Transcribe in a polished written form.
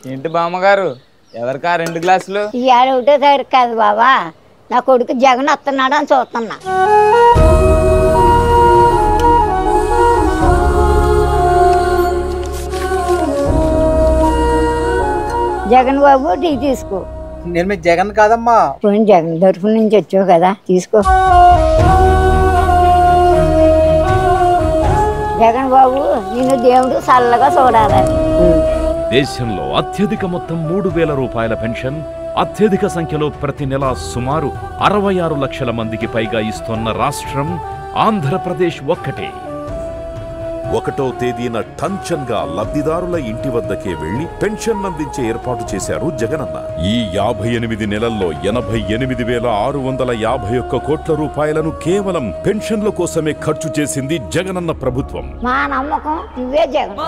ఏంటి బామ్మగారు ఎవరికా 2 గ్లాసులు? ఇవాళ ఒకటో తారీఖు కాదు బాబా, నా కొడుకు జగన్ వస్తున్నాడు అని చూస్తున్నా. జగన్ బాబు టీ తీసుకో. నేను మీ జగన్ కాదమ్మా. పోయిన జగన్ తరఫు నుంచి వచ్చావు కదా, తీసుకో. జగన్ బాబు నిన్ను దేవుడు చల్లగా చూడాలి. దేశంలో అత్యధిక మొత్తం 3,000 రూపాయల పెన్షన్, అత్యధిక సంఖ్యలో ప్రతి నెల సుమారు 66 లక్షల మందికి పైగా ఇస్తున్న రాష్ట్రం ఆంధ్రప్రదేశ్ ఒక్కటే. 1వ తేదీన టంచన్గా లబ్ధిదారుల ఇంటి వద్దకే వెళ్లి పెన్షన్ అందించే ఏర్పాటు చేశారు జగనన్న. ఈ 58 నెలల్లో 88,651 కోట్ల రూపాయలను కేవలం పెన్షన్ల కోసమే ఖర్చు చేసింది జగనన్న ప్రభుత్వం. మా నమ్మకం నువ్వే జగన్.